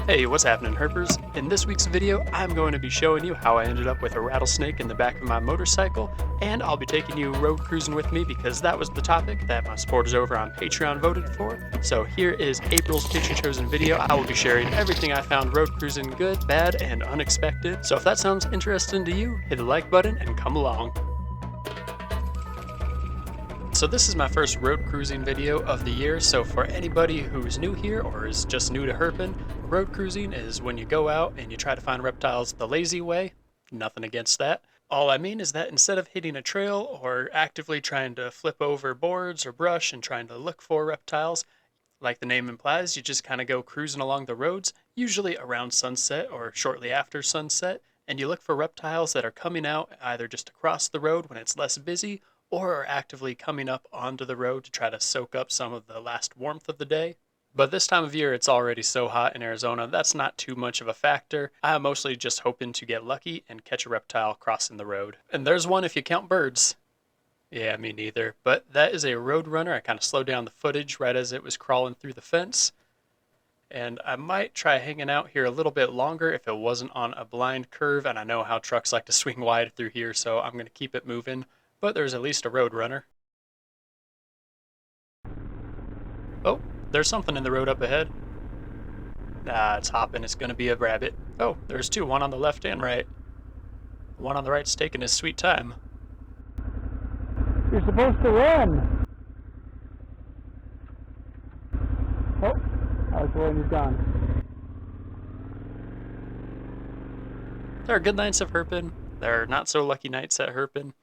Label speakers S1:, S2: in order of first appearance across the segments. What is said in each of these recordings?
S1: Hey, what's happening, Herpers? In this week's video, I'm going to be showing you how I ended up with a rattlesnake in the back of my motorcycle, and I'll be taking you road cruising with me because that was the topic that my supporters over on Patreon voted for. So here is April's Patron-chosen video. I will be sharing everything I found road cruising good, bad, and unexpected. So if that sounds interesting to you, hit the like button and come along. So this is my first road cruising video of the year, so for anybody who's new here or is just new to Herpin, road cruising is when you go out and you try to find reptiles the lazy way. Nothing against that. All I mean is that instead of hitting a trail or actively trying to flip over boards or brush and trying to look for reptiles, like the name implies, you just kind of go cruising along the roads, usually around sunset or shortly after sunset, and you look for reptiles that are coming out either just across the road when it's less busy or are actively coming up onto the road to try to soak up some of the last warmth of the day. But this time of year, it's already so hot in Arizona, that's not too much of a factor. I'm mostly just hoping to get lucky and catch a reptile crossing the road. And there's one if you count birds. Yeah, me neither. But that is a road runner. I kind of slowed down the footage right as it was crawling through the fence. And I might try hanging out here a little bit longer if it wasn't on a blind curve, and I know how trucks like to swing wide through here, so I'm going to keep it moving. But there's at least a road runner. Oh, there's something in the road up ahead. Nah, it's hopping. It's gonna be a rabbit. Oh, there's two, one on the left and right. The one on the right's taking his sweet time.
S2: You're supposed to run. Oh, I was worried he's gone.
S1: There are good nights of Herpin. There are not so lucky nights at Herpin.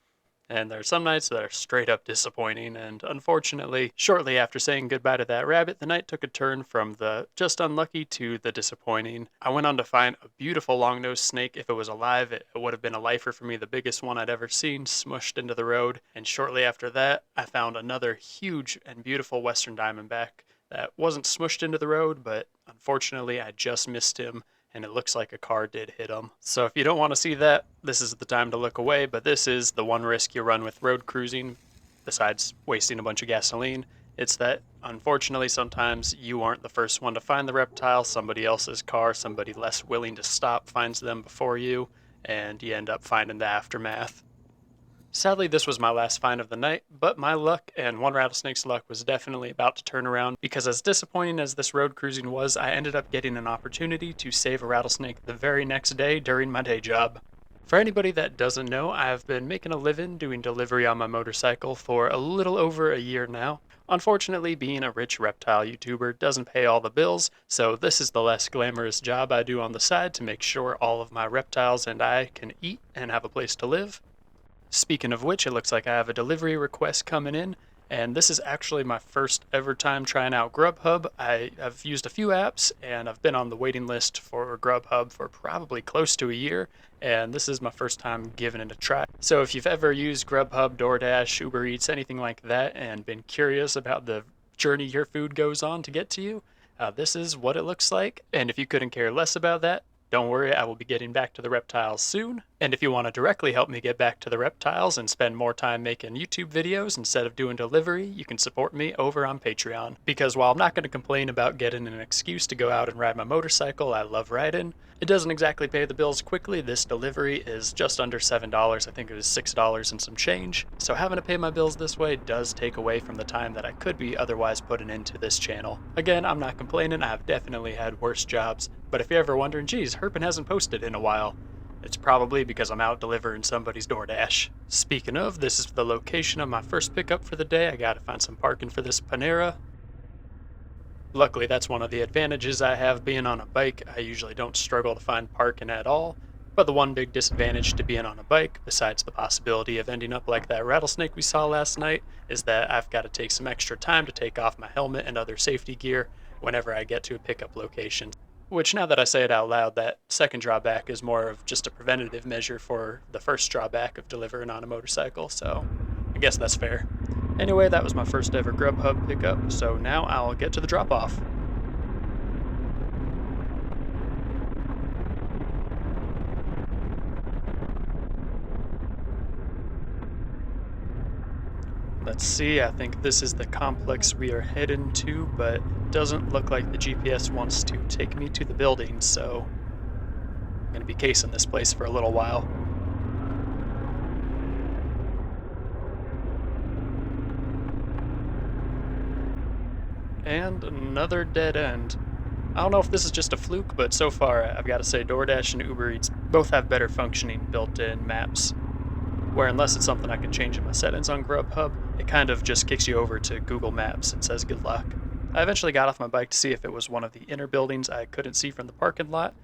S1: And there are some nights that are straight up disappointing, and unfortunately, shortly after saying goodbye to that rabbit, the night took a turn from the just unlucky to the disappointing. I went on to find a beautiful long-nosed snake. If it was alive, it would have been a lifer for me, the biggest one I'd ever seen, smushed into the road. And shortly after that, I found another huge and beautiful western diamondback that wasn't smushed into the road, but unfortunately, I just missed him, and it looks like a car did hit him. So if you don't want to see that, this is the time to look away, but this is the one risk you run with road cruising, besides wasting a bunch of gasoline. It's that, unfortunately, sometimes you aren't the first one to find the reptile. Somebody else's car, somebody less willing to stop, finds them before you, and you end up finding the aftermath. Sadly, this was my last find of the night, but my luck and one rattlesnake's luck was definitely about to turn around, because as disappointing as this road cruising was, I ended up getting an opportunity to save a rattlesnake the very next day during my day job. For anybody that doesn't know, I've been making a living doing delivery on my motorcycle for a little over a year now. Unfortunately, being a rich reptile YouTuber doesn't pay all the bills, so this is the less glamorous job I do on the side to make sure all of my reptiles and I can eat and have a place to live. Speaking of which, it looks like I have a delivery request coming in, and this is actually my first ever time trying out GrubHub. I've used a few apps, and I've been on the waiting list for GrubHub for probably close to a year, and this is my first time giving it a try. So if you've ever used GrubHub, DoorDash, Uber Eats, anything like that, and been curious about the journey your food goes on to get to you, this is what it looks like. And if you couldn't care less about that, don't worry, I will be getting back to the reptiles soon. And if you want to directly help me get back to the reptiles and spend more time making YouTube videos instead of doing delivery, you can support me over on Patreon. Because while I'm not going to complain about getting an excuse to go out and ride my motorcycle, I love riding, it doesn't exactly pay the bills quickly. This delivery is just under $7. I think it was $6 and some change. So having to pay my bills this way does take away from the time that I could be otherwise putting into this channel. Again, I'm not complaining, I've definitely had worse jobs. But if you're ever wondering, geez, Herpin hasn't posted in a while, it's probably because I'm out delivering somebody's DoorDash. Speaking of, this is the location of my first pickup for the day. I gotta find some parking for this Panera. Luckily, that's one of the advantages I have being on a bike. I usually don't struggle to find parking at all. But the one big disadvantage to being on a bike, besides the possibility of ending up like that rattlesnake we saw last night, is that I've got to take some extra time to take off my helmet and other safety gear whenever I get to a pickup location. Which, now that I say it out loud, that second drawback is more of just a preventative measure for the first drawback of delivering on a motorcycle, so I guess that's fair. Anyway, that was my first ever GrubHub pickup, so now I'll get to the drop-off. Let's see, I think this is the complex we are heading to, but it doesn't look like the GPS wants to take me to the building, so I'm gonna be casing this place for a little while. And another dead end. I don't know if this is just a fluke, but so far I've got to say DoorDash and Uber Eats both have better functioning built-in maps, where unless it's something I can change in my settings on GrubHub, it kind of just kicks you over to Google Maps and says good luck. I eventually got off my bike to see if it was one of the inner buildings I couldn't see from the parking lot,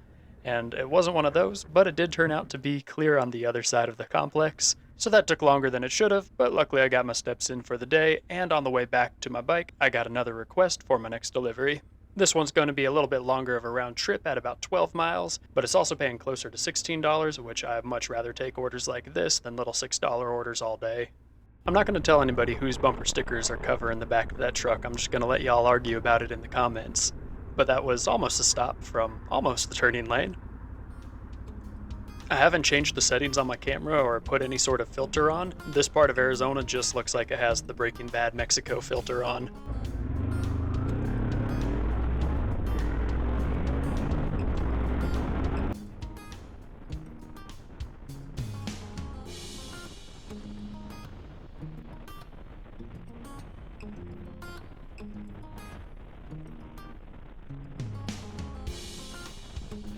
S1: and it wasn't one of those, but it did turn out to be clear on the other side of the complex. So that took longer than it should have, but luckily I got my steps in for the day, and on the way back to my bike, I got another request for my next delivery. This one's going to be a little bit longer of a round trip at about 12 miles, but it's also paying closer to $16, which I'd much rather take orders like this than little $6 orders all day. I'm not going to tell anybody whose bumper stickers are covering the back of that truck. I'm just going to let y'all argue about it in the comments. But that was almost a stop from almost the turning lane. I haven't changed the settings on my camera or put any sort of filter on. This part of Arizona just looks like it has the Breaking Bad Mexico filter on.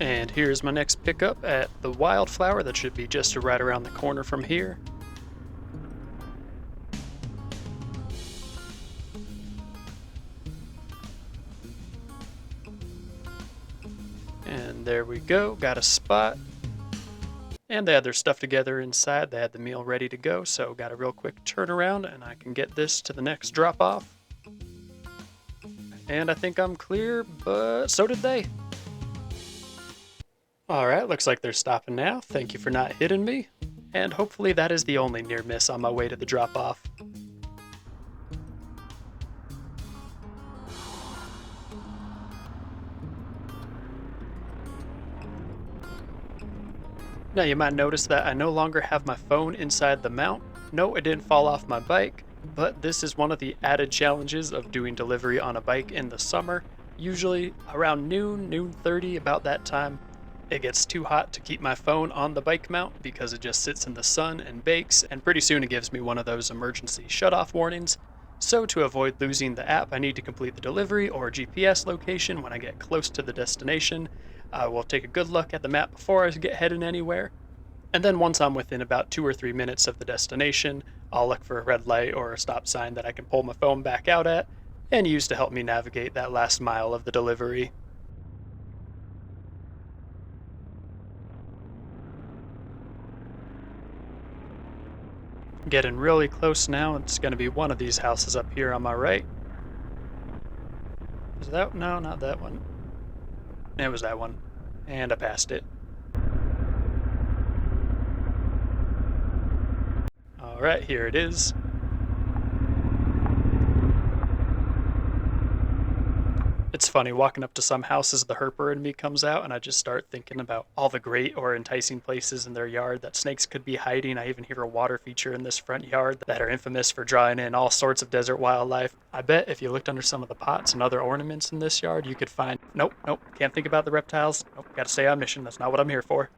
S1: And here's my next pickup at the Wildflower that should be just right around the corner from here. And there we go, got a spot. And they had their stuff together inside, they had the meal ready to go, so got a real quick turnaround and I can get this to the next drop off. And I think I'm clear, but so did they. Alright, looks like they're stopping now. Thank you for not hitting me. And hopefully that is the only near miss on my way to the drop-off. Now you might notice that I no longer have my phone inside the mount. No, it didn't fall off my bike, but this is one of the added challenges of doing delivery on a bike in the summer. Usually around noon 30, about that time, it gets too hot to keep my phone on the bike mount because it just sits in the sun and bakes, and pretty soon it gives me one of those emergency shut-off warnings. So to avoid losing the app, I need to complete the delivery or GPS location when I get close to the destination. I will take a good look at the map before I get heading anywhere. And then once I'm within about 2 or 3 minutes of the destination, I'll look for a red light or a stop sign that I can pull my phone back out at and use to help me navigate that last mile of the delivery. Getting really close now. It's going to be one of these houses up here on my right. Is that? No, not that one. It was that one. And I passed it. Alright, here it is. It's funny, walking up to some houses, the herper in me comes out, and I just start thinking about all the great or enticing places in their yard that snakes could be hiding. I even hear a water feature in this front yard that are infamous for drawing in all sorts of desert wildlife. I bet if you looked under some of the pots and other ornaments in this yard, you could find... Nope, can't think about the reptiles. Nope, gotta stay on mission. That's not what I'm here for.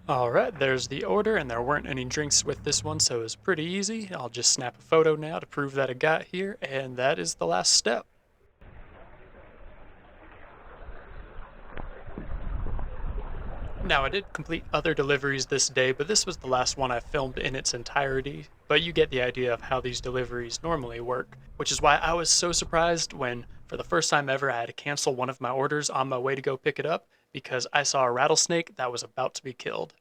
S1: Alright, there's the order, and there weren't any drinks with this one, so it was pretty easy. I'll just snap a photo now to prove that I got here, and that is the last step. Now, I did complete other deliveries this day, but this was the last one I filmed in its entirety, but you get the idea of how these deliveries normally work, which is why I was so surprised when, for the first time ever, I had to cancel one of my orders on my way to go pick it up, because I saw a rattlesnake that was about to be killed.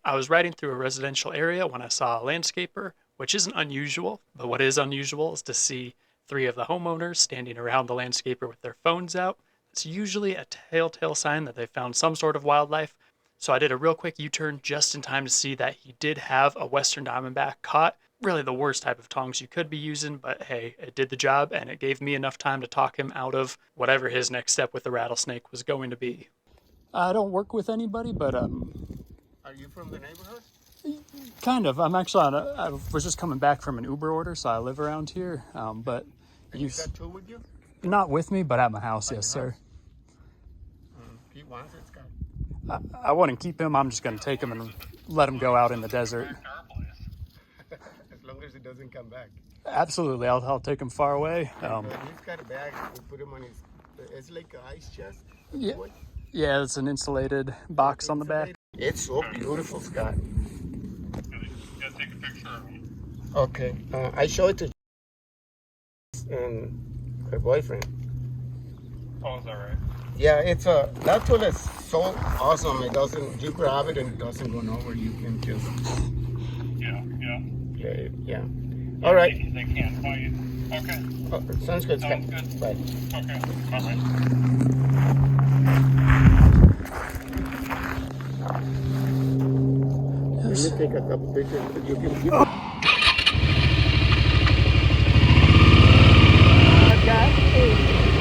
S1: I was riding through a residential area when I saw a landscaper, which isn't unusual, but what is unusual is to see 3 of the homeowners standing around the landscaper with their phones out. It's usually a telltale sign that they found some sort of wildlife, so I did a real quick U-turn just in time to see that he did have a western diamondback caught. Really the worst type of tongs you could be using, but hey, it did the job, and it gave me enough time to talk him out of whatever his next step with the rattlesnake was going to be. I don't work with anybody, but
S3: Are you from the neighborhood?
S1: Kind of. I'm actually on I was just coming back from an Uber order, so I live around here. But
S3: You got two with you?
S1: not with me, but at my house, yes, sir.
S3: He wants it, Scott.
S1: I wouldn't keep him. I'm just going to take him and let him go out in the desert.
S3: As long as it doesn't come back.
S1: Absolutely, I'll take him far away.
S3: He's got a bag. We put him on his. It's like an ice chest.
S1: Yeah, yeah, it's an insulated box on the back.
S3: It's so beautiful, Scott.
S4: Just take a picture of me.
S3: Okay. I showed it to and her boyfriend.
S4: Oh, is that right?
S3: Yeah, it's that tool is so awesome. It doesn't. You grab it and it doesn't go nowhere. You can just.
S4: Yeah.
S3: Yeah. All right.
S4: They can't fight. Okay.
S3: Oh, sounds good, Scott.
S4: Sounds good.
S3: Bye.
S4: Okay. Bye-bye.
S3: Let me take a couple pictures. You can keep.
S1: I've got a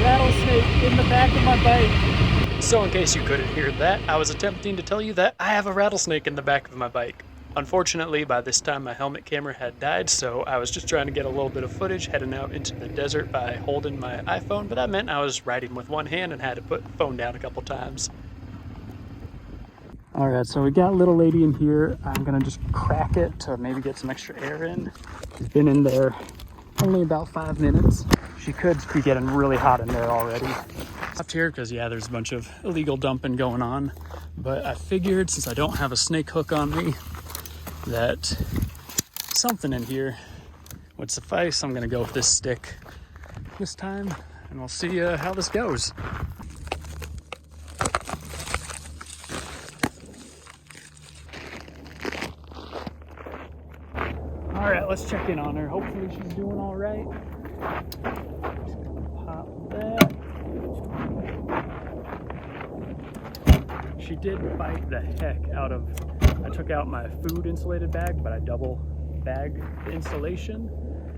S1: rattlesnake in the back of my bike. So in case you couldn't hear that, I was attempting to tell you that I have a rattlesnake in the back of my bike. Unfortunately, by this time my helmet camera had died, so I was just trying to get a little bit of footage heading out into the desert by holding my iPhone, but that meant I was riding with one hand and had to put the phone down a couple times. All right, so we got little lady in here. I'm gonna just crack it to maybe get some extra air in. She's been in there only about 5 minutes. She could be getting really hot in there already. Up here because yeah, there's a bunch of illegal dumping going on, but I figured since I don't have a snake hook on me that something in here would suffice. I'm gonna go with this stick this time and we'll see how this goes. All right, let's check in on her. Hopefully she's doing all right. Just gonna pop that. She did bite the heck out of, I took out my food insulated bag, but I double bagged the insulation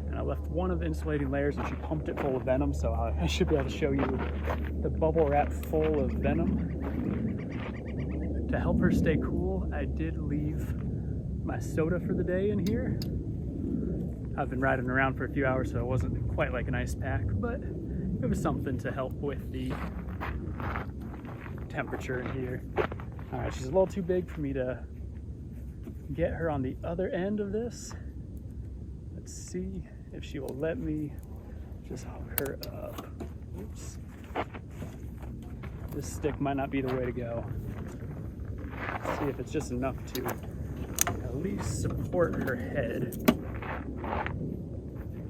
S1: and I left one of the insulating layers and she pumped it full of venom. So I should be able to show you the bubble wrap full of venom. To help her stay cool, I did leave my soda for the day in here. I've been riding around for a few hours, so it wasn't quite like an ice pack, but it was something to help with the temperature in here. All right, she's a little too big for me to get her on the other end of this. Let's see if she will let me just hook her up. Oops. This stick might not be the way to go. Let's see if it's just enough to at least support her head.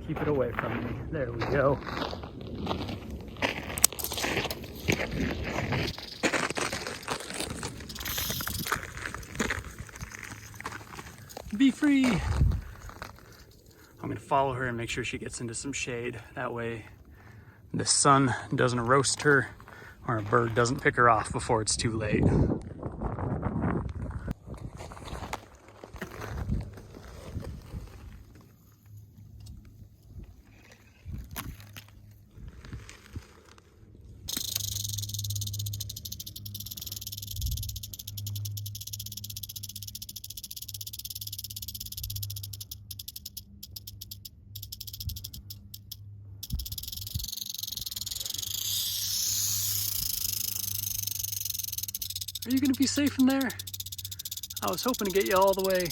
S1: Keep it away from me. There we go. Be free. I'm gonna follow her and make sure she gets into some shade. That way the sun doesn't roast her or a bird doesn't pick her off before it's too late. Are you gonna be safe in there? I was hoping to get you all the way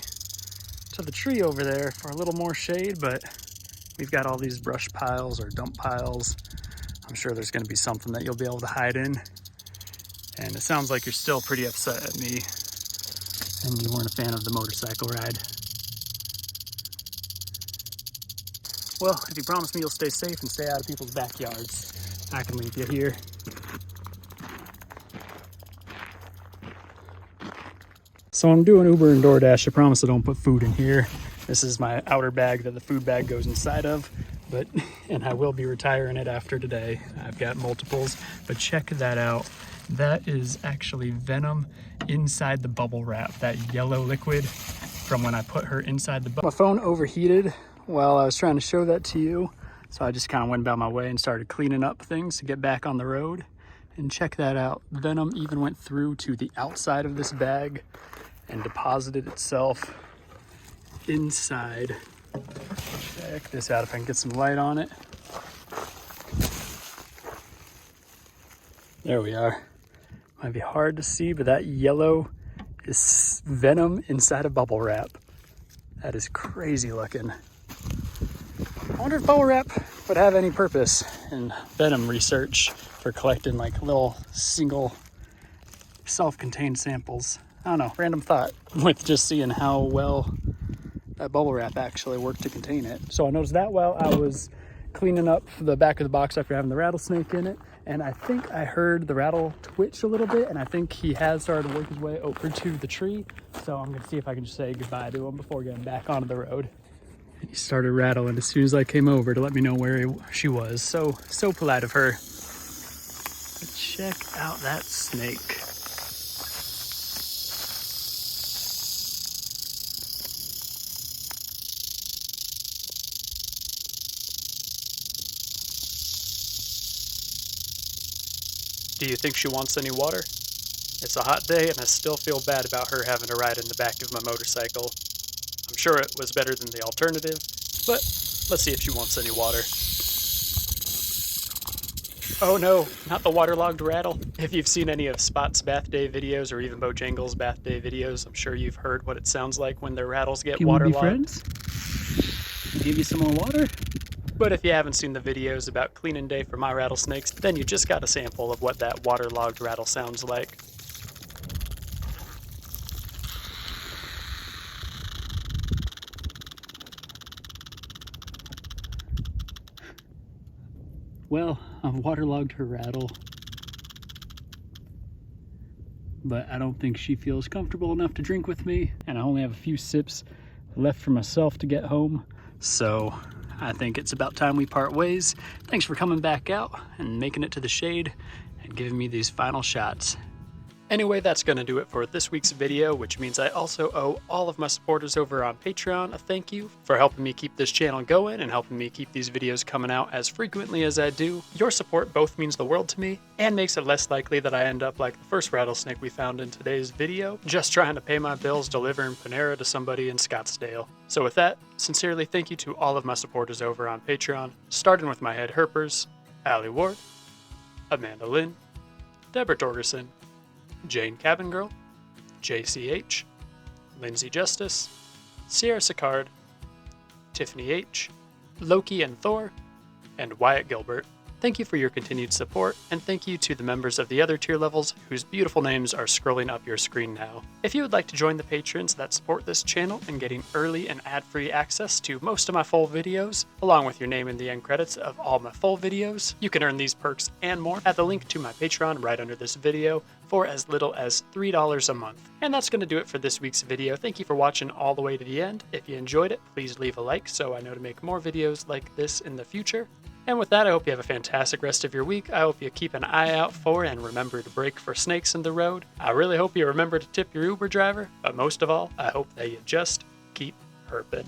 S1: to the tree over there for a little more shade, but we've got all these brush piles or dump piles. I'm sure there's gonna be something that you'll be able to hide in. And it sounds like you're still pretty upset at me and you weren't a fan of the motorcycle ride. Well, if you promise me you'll stay safe and stay out of people's backyards, I can leave you here. So I'm doing Uber and DoorDash. I promise I don't put food in here. This is my outer bag that the food bag goes inside of, and I will be retiring it after today. I've got multiples, but check that out. That is actually venom inside the bubble wrap, that yellow liquid from when I put her inside the bubble. My phone overheated while I was trying to show that to you. So I just kind of went about my way and started cleaning up things to get back on the road. And check that out. Venom even went through to the outside of this bag and deposited itself inside. Check this out if I can get some light on it. There we are. Might be hard to see, but that yellow is venom inside of bubble wrap. That is crazy looking. I wonder if bubble wrap would have any purpose in venom research for collecting like little single self-contained samples. I don't know, random thought with just seeing how well that bubble wrap actually worked to contain it. So I noticed that while I was cleaning up the back of the box after having the rattlesnake in it, and I think I heard the rattle twitch a little bit, and I think he has started to work his way over to the tree. So I'm gonna see if I can just say goodbye to him before getting back onto the road. And he started rattling as soon as I came over to let me know where she was. So polite of her. But check out that snake. Do you think she wants any water? It's a hot day and I still feel bad about her having to ride in the back of my motorcycle. I'm sure it was better than the alternative, but let's see if she wants any water. Oh no, not the waterlogged rattle. If you've seen any of Spot's bath day videos or even Bojangles' bath day videos, I'm sure you've heard what it sounds like when their rattles get waterlogged.
S2: Can we be friends? Give you some more water?
S1: But if you haven't seen the videos about cleaning day for my rattlesnakes, then you just got a sample of what that waterlogged rattle sounds like.
S2: Well, I've waterlogged her rattle, but I don't think she feels comfortable enough to drink with me, and I only have a few sips left for myself to get home. So I think it's about time we part ways. Thanks for coming back out and making it to the shade and giving me these final shots.
S1: Anyway, that's going to do it for this week's video, which means I also owe all of my supporters over on Patreon a thank you for helping me keep this channel going and helping me keep these videos coming out as frequently as I do. Your support both means the world to me and makes it less likely that I end up like the first rattlesnake we found in today's video, just trying to pay my bills delivering Panera to somebody in Scottsdale. So with that, sincerely thank you to all of my supporters over on Patreon, starting with my head herpers, Allie Ward, Amanda Lynn, Deborah Torgerson, Jane Cabingirl, JCH, Lindsay Justice, Sierra Sicard, Tiffany H, Loki and Thor, and Wyatt Gilbert. Thank you for your continued support, and thank you to the members of the other tier levels whose beautiful names are scrolling up your screen now. If you would like to join the patrons that support this channel and getting early and ad-free access to most of my full videos, along with your name in the end credits of all my full videos, you can earn these perks and more at the link to my Patreon right under this video for as little as $3 a month. And that's going to do it for this week's video. Thank you for watching all the way to the end. If you enjoyed it, please leave a like so I know to make more videos like this in the future. And with that, I hope you have a fantastic rest of your week. I hope you keep an eye out for and remember to brake for snakes in the road. I really hope you remember to tip your Uber driver, but most of all, I hope that you just keep herping.